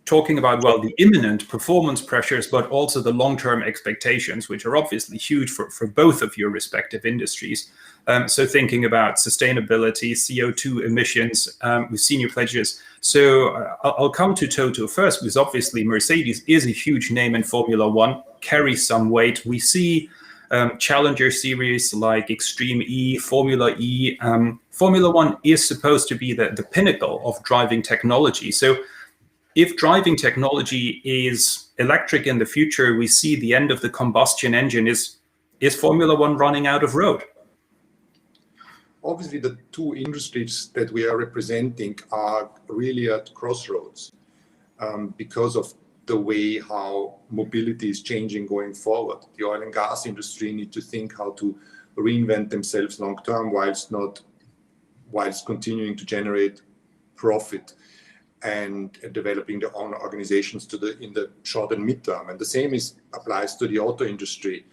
talking about, well, the imminent performance pressures, but also the long-term expectations, which are obviously huge for both of your respective industries. So thinking about sustainability, CO2 emissions, we've seen your pledges. So I'll come to Toto first, because obviously Mercedes is a huge name in Formula One, carries some weight. We see Challenger series like Extreme E, Formula E. Formula One is supposed to be the pinnacle of driving technology. So if driving technology is electric in the future, we see the end of the combustion engine. Is Formula One running out of road? Obviously, the two industries that we are representing are really at crossroads because of the way how mobility is changing going forward. The oil and gas industry need to think how to reinvent themselves long term whilst continuing to generate profit and developing their own organizations in the short and mid-term. And the same applies to the auto industry.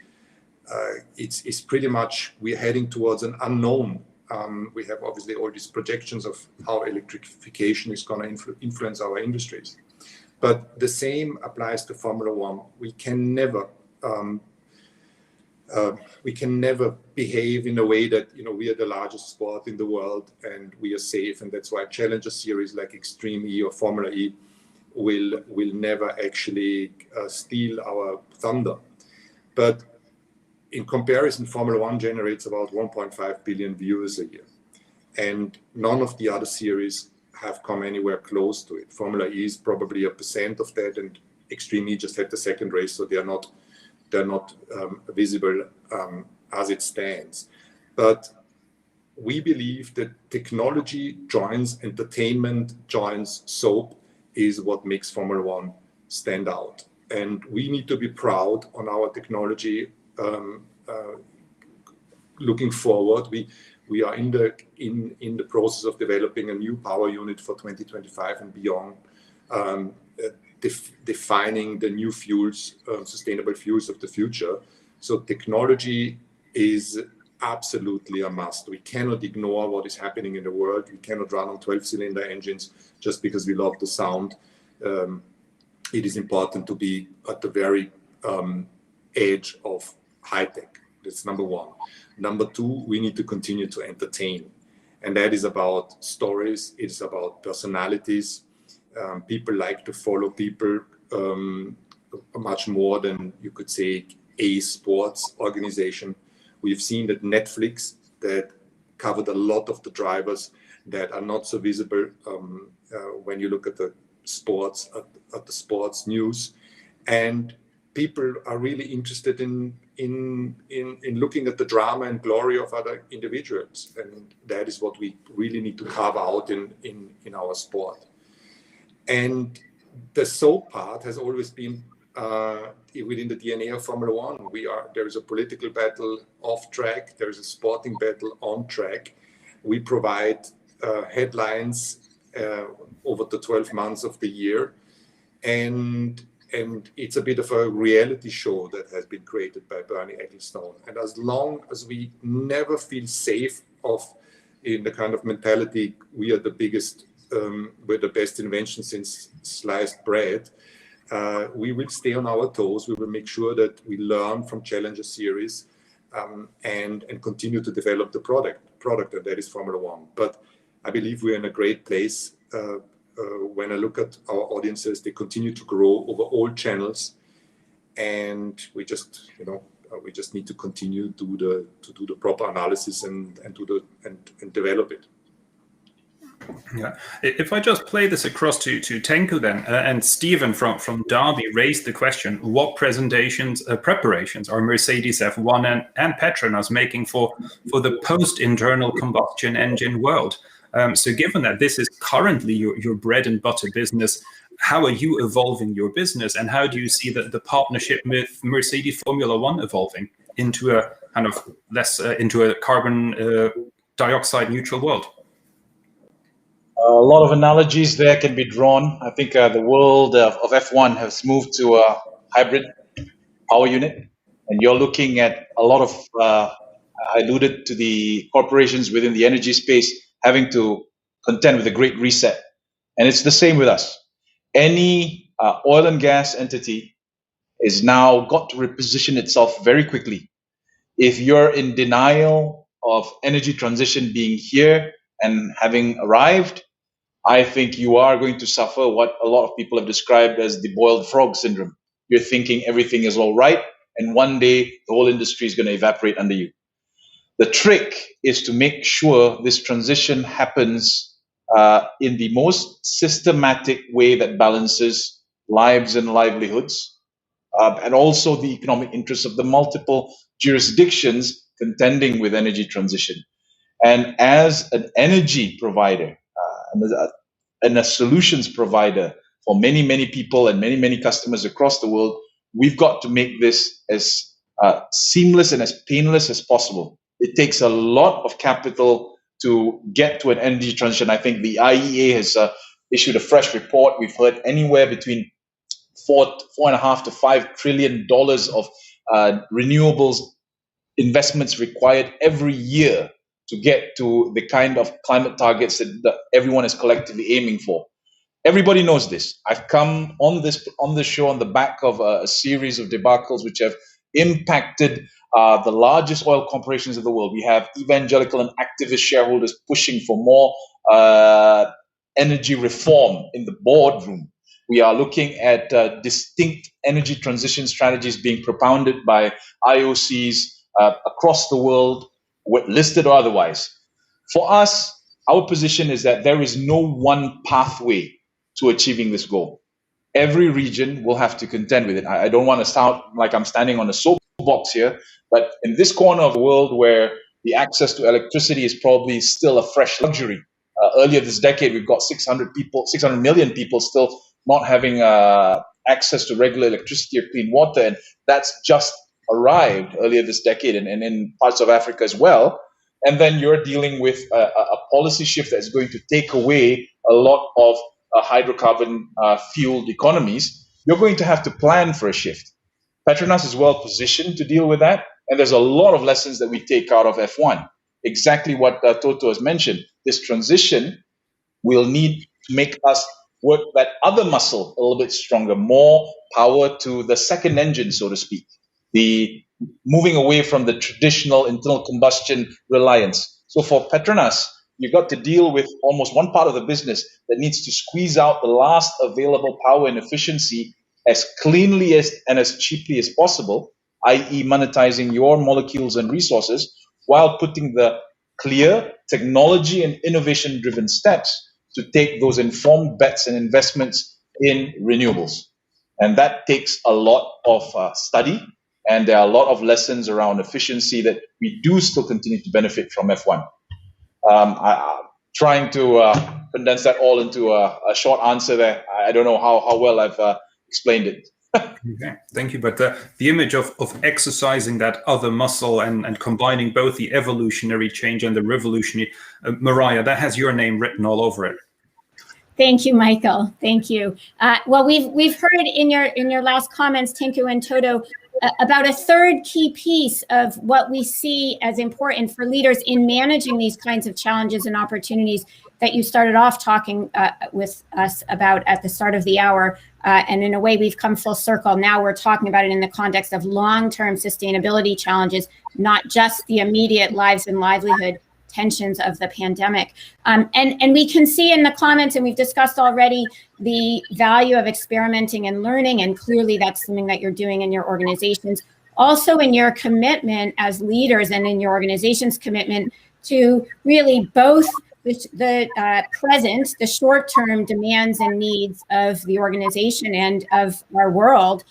It's pretty much, we're heading towards an unknown. We have obviously all these projections of how electrification is going to influence our industries. But the same applies to Formula One. We can never behave in a way that, we are the largest sport in the world and we are safe, and that's why Challenger series like Extreme E or Formula E will never actually steal our thunder. But in comparison, Formula One generates about 1.5 billion viewers a year, and none of the other series have come anywhere close to it. Formula E is probably 1% of that, and Extreme E just had the second race, so they're not visible as it stands. But we believe that technology joins entertainment, joins soap, is what makes Formula One stand out. And we need to be proud on our technology. Looking forward, we are in the process of developing a new power unit for 2025 and beyond, defining the new fuels, sustainable fuels of the future. So technology is absolutely a must. We cannot ignore what is happening in the world. We cannot run on 12-cylinder engines just because we love the sound. It is important to be at the very edge of high tech. That's number one. Number two, we need to continue to entertain. And that is about stories. It's about personalities. People like to follow people much more than you could say a sports organization. We've seen that Netflix, that covered a lot of the drivers that are not so visible when you look at the sports, at the sports news, and people are really interested in looking at the drama and glory of other individuals, and that is what we really need to carve out in our sport. And the soap part has always been within the DNA of Formula One. There is a political battle off track, there is a sporting battle on track. We provide headlines over the 12 months of the year, and it's a bit of a reality show that has been created by Bernie Ecclestone. And as long as we never feel safe in the kind of mentality, we are the biggest, we're the best invention since sliced bread, we will stay on our toes. We will make sure that we learn from Challenger Series and continue to develop the product, and that is Formula One. But I believe we're in a great place. When I look at our audiences, they continue to grow over all channels, and we just need to continue to do the proper analysis and develop it. Yeah, if I just play this across to Tengku then, and Stephen from Derby raised the question: what preparations are Mercedes F1 and Petronas making for the post-internal combustion engine world? So given that this is currently your bread and butter business, how are you evolving your business, and how do you see the partnership with Mercedes Formula One evolving into a kind of into a carbon dioxide neutral world? A lot of analogies there can be drawn. I think the world of F1 has moved to a hybrid power unit, and you're looking at a lot of, I alluded to the corporations within the energy space having to contend with a great reset. And it's the same with us. Any oil and gas entity is now got to reposition itself very quickly. If you're in denial of energy transition being here and having arrived, I think you are going to suffer what a lot of people have described as the boiled frog syndrome. You're thinking everything is all right, and one day the whole industry is going to evaporate under you. The trick is to make sure this transition happens in the most systematic way that balances lives and livelihoods, and also the economic interests of the multiple jurisdictions contending with energy transition. And as an energy provider and a solutions provider for many, many people and many, many customers across the world, we've got to make this as seamless and as painless as possible. It takes a lot of capital to get to an energy transition. I think the IEA has issued a fresh report. We've heard anywhere between $4.5 to $5 trillion of renewables investments required every year to get to the kind of climate targets that everyone is collectively aiming for. Everybody knows this. I've come on the show on the back of a series of debacles which have impacted the largest oil corporations of the world. We have evangelical and activist shareholders pushing for more energy reform in the boardroom. We are looking at distinct energy transition strategies being propounded by IOCs across the world, listed or otherwise. For us, our position is that there is no one pathway to achieving this goal. Every region will have to contend with it. I don't want to sound like I'm standing on a soapbox here, but in this corner of the world where the access to electricity is probably still a fresh luxury, earlier this decade, we've got 600 million people still not having access to regular electricity or clean water, and that's just arrived earlier this decade and in parts of Africa as well. And then you're dealing with a policy shift that's going to take away a lot of hydrocarbon fueled economies. You're going to have to plan for a shift. Petronas is well positioned to deal with that, and there's a lot of lessons that we take out of F1. Exactly what Toto has mentioned. This transition will need to make us work that other muscle a little bit stronger, more power to the second engine, so to speak. The moving away from the traditional internal combustion reliance. So for Petronas, you've got to deal with almost one part of the business that needs to squeeze out the last available power and efficiency as cleanly and as cheaply as possible, i.e. monetizing your molecules and resources, while putting the clear technology and innovation-driven steps to take those informed bets and investments in renewables. And that takes a lot of study, and there are a lot of lessons around efficiency that we do still continue to benefit from F1. I'm trying to condense that all into a short answer there. I don't know how well I've explained it. Okay, thank you. But the image of exercising that other muscle and combining both the evolutionary change and the revolutionary, Marya, that has your name written all over it. Thank you, Michael. Thank you. Well, we've heard in your last comments, Tengku and Toto, about a third key piece of what we see as important for leaders in managing these kinds of challenges and opportunities that you started off talking with us about at the start of the hour. And in a way, we've come full circle. Now we're talking about it in the context of long-term sustainability challenges, not just the immediate lives and livelihood tensions of the pandemic. And we can see in the comments, and we've discussed already, the value of experimenting and learning, and clearly that's something that you're doing in your organizations. Also in your commitment as leaders and in your organization's commitment to really both the present, the short-term demands and needs of the organization and of our world,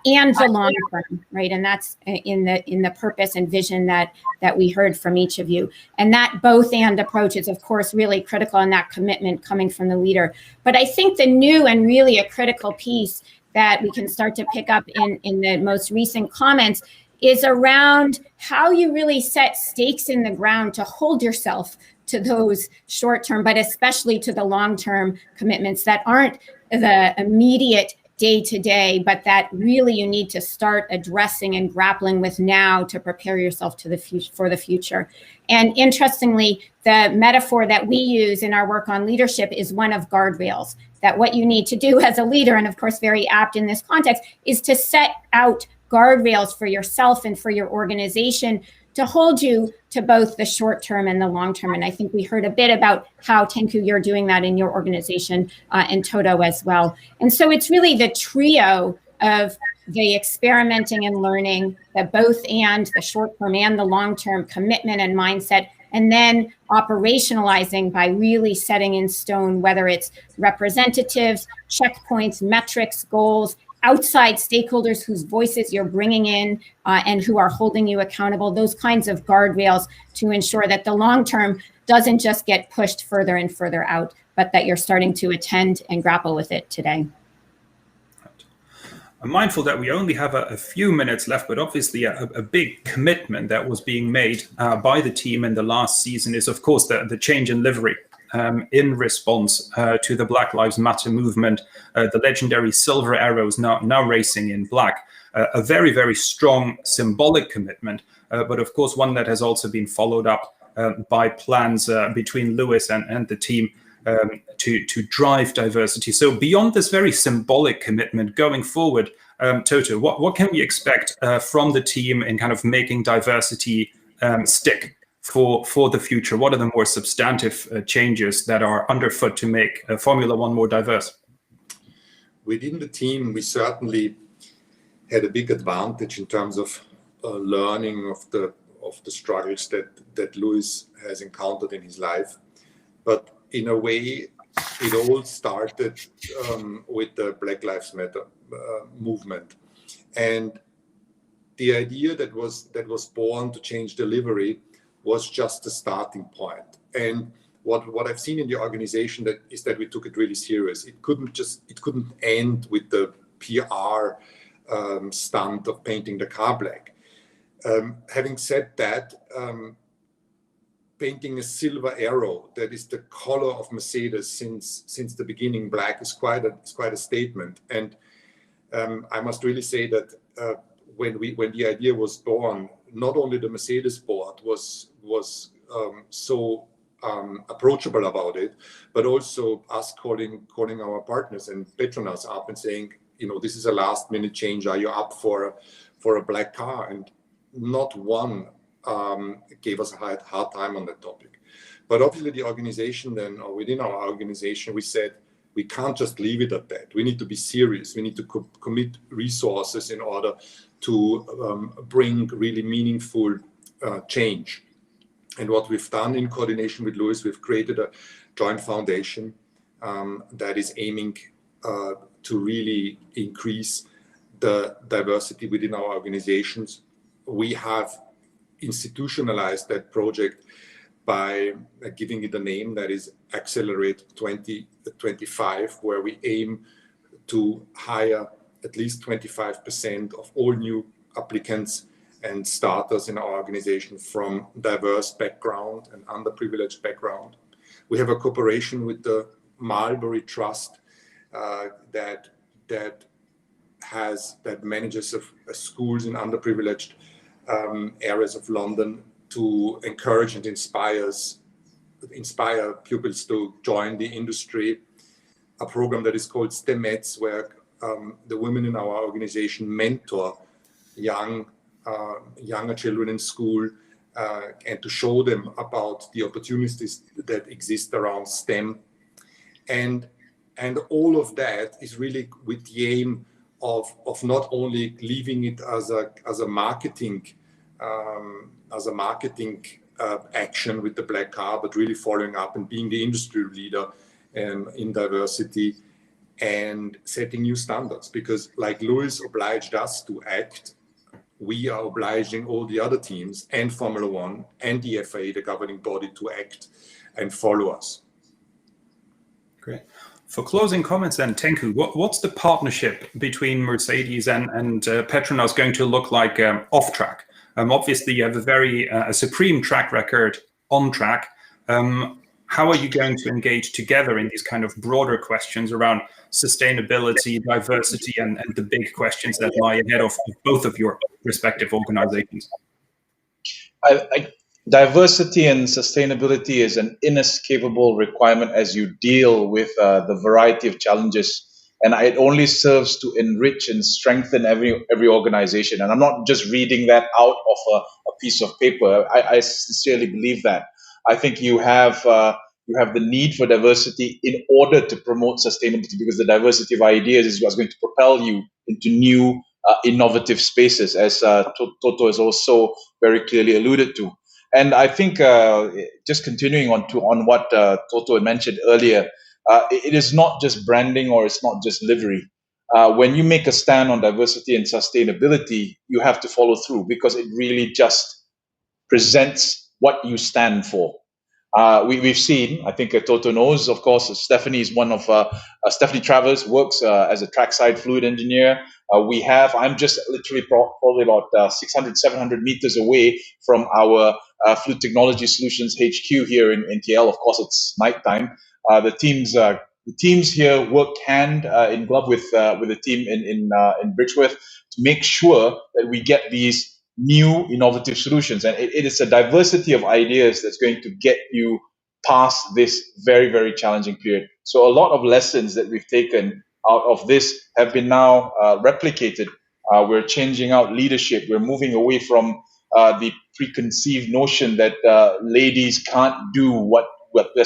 and the long term, right? And that's in the purpose and vision that we heard from each of you. And that both and approach is, of course, really critical in that commitment coming from the leader. But I think the new and really a critical piece that we can start to pick up in the most recent comments is around how you really set stakes in the ground to hold yourself to those short-term, but especially to the long-term commitments that aren't the immediate day-to-day, but that really you need to start addressing and grappling with now to prepare yourself to for the future. And interestingly, the metaphor that we use in our work on leadership is one of guardrails, that what you need to do as a leader, and of course very apt in this context, is to set out guardrails for yourself and for your organization to hold you to both the short term and the long term. And I think we heard a bit about how, Tengku, you're doing that in your organization, and Toto as well. And so it's really the trio of the experimenting and learning, the both and, the short term and the long term commitment and mindset, and then operationalizing by really setting in stone, whether it's representatives, checkpoints, metrics, goals, outside stakeholders whose voices you're bringing in and who are holding you accountable, those kinds of guardrails to ensure that the long term doesn't just get pushed further and further out, but that you're starting to attend and grapple with it today. I'm mindful that we only have a few minutes left, but obviously a big commitment that was being made by the team in the last season is, of course, the change in livery. In response to the Black Lives Matter movement, the legendary silver arrows now racing in black, a very, very strong symbolic commitment, but of course one that has also been followed up by plans between Lewis and the team to drive diversity. So beyond this very symbolic commitment going forward, Toto, what can we expect from the team in kind of making diversity stick for the future? What are the more substantive changes that are underfoot to make Formula One more diverse? Within the team, we certainly had a big advantage in terms of learning of the struggles that Lewis has encountered in his life. But in a way, it all started with the Black Lives Matter movement, and the idea that was born to change delivery was just the starting point. And what I've seen in the organization is that we took it really serious. It couldn't end with the PR stunt of painting the car black. Having said that, painting a silver arrow that is the color of Mercedes since the beginning, black, is quite a statement. And I must really say that when the idea was born, not only the Mercedes board was so approachable about it, but also us calling our partners and Petronas up and saying, this is a last minute change. Are you up for a black car? And not one gave us a hard time on that topic. But obviously the organization then, or within our organization, we said, we can't just leave it at that. We need to be serious. We need to commit resources in order to bring really meaningful change. And what we've done in coordination with Louis, we've created a joint foundation that is aiming to really increase the diversity within our organizations. We have institutionalized that project by giving it a name that is Accelerate 2025, where we aim to hire at least 25% of all new applicants and starters in our organization from diverse background and underprivileged background. We have a cooperation with the Marlbury Trust that manages schools in underprivileged areas of London to encourage and inspire pupils to join the industry. A program that is called STEMETS, where the women in our organization mentor younger children in school and to show them about the opportunities that exist around STEM. And all of that is really with the aim of not only leaving it as a marketing action with the black car, but really following up and being the industry leader in diversity and setting new standards. Because like Louis obliged us to act, we are obliging all the other teams and Formula One and the FIA, the governing body, to act and follow us. Great. For closing comments then, Tengku, what's the partnership between Mercedes and Petronas going to look like off track? Obviously, you have a very supreme track record on track. How are you going to engage together in these kind of broader questions around sustainability, diversity, and the big questions that lie ahead of both of your respective organizations? Diversity and sustainability is an inescapable requirement as you deal with the variety of challenges, and it only serves to enrich and strengthen every organization. And I'm not just reading that out of a piece of paper. I sincerely believe that. I think you have the need for diversity in order to promote sustainability, because the diversity of ideas is what's going to propel you into new innovative spaces, as Toto has also very clearly alluded to. And I think just continuing on what Toto had mentioned earlier, it is not just branding or it's not just livery. When you make a stand on diversity and sustainability, you have to follow through, because it really just presents what you stand for. We've seen, I think Toto knows, of course, Stephanie is one of, Stephanie Travers works as a trackside fluid engineer. I'm just literally probably about 600, 700 meters away from our Fluid Technology Solutions HQ here in TL. Of course, it's nighttime. The teams here work hand in glove with the team in Bridgeworth to make sure that we get these new innovative solutions. And it is a diversity of ideas that's going to get you past this very, very challenging period. So a lot of lessons that we've taken out of this have been now replicated. We're changing out leadership. We're moving away from the preconceived notion that ladies can't do what they're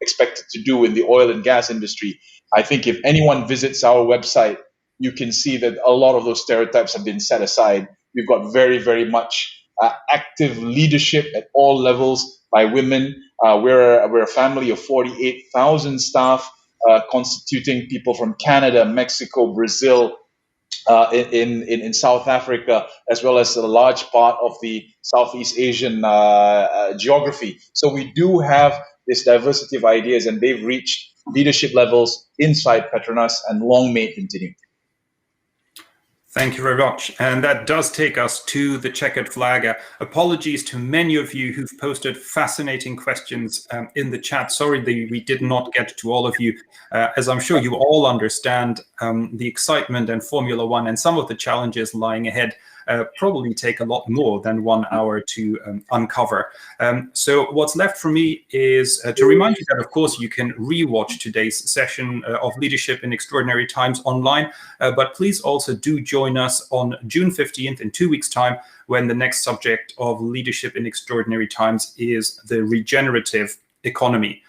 expected to do in the oil and gas industry. I think if anyone visits our website, you can see that a lot of those stereotypes have been set aside. We've got very, very much active leadership at all levels by women. We're a family of 48,000 staff, constituting people from Canada, Mexico, Brazil, in South Africa, as well as a large part of the Southeast Asian geography. So we do have this diversity of ideas, and they've reached leadership levels inside Petronas, and long may it continue. Thank you very much. And that does take us to the checkered flag. Apologies to many of you who've posted fascinating questions in the chat. Sorry that we did not get to all of you, as I'm sure you all understand the excitement and Formula One and some of the challenges lying ahead probably take a lot more than 1 hour to uncover. So what's left for me is to remind you that, of course, you can rewatch today's session of Leadership in Extraordinary Times online, but please also do join us on June 15th in 2 weeks' time, when the next subject of Leadership in Extraordinary Times is the regenerative economy.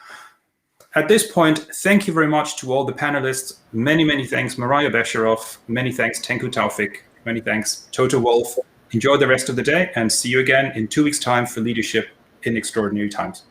At this point, thank you very much to all the panelists. Many, many thanks, Marya Besharov. Many thanks, Tengku Taufik. Many thanks, Toto Wolff. Enjoy the rest of the day and see you again in 2 weeks' time for Leadership in Extraordinary Times.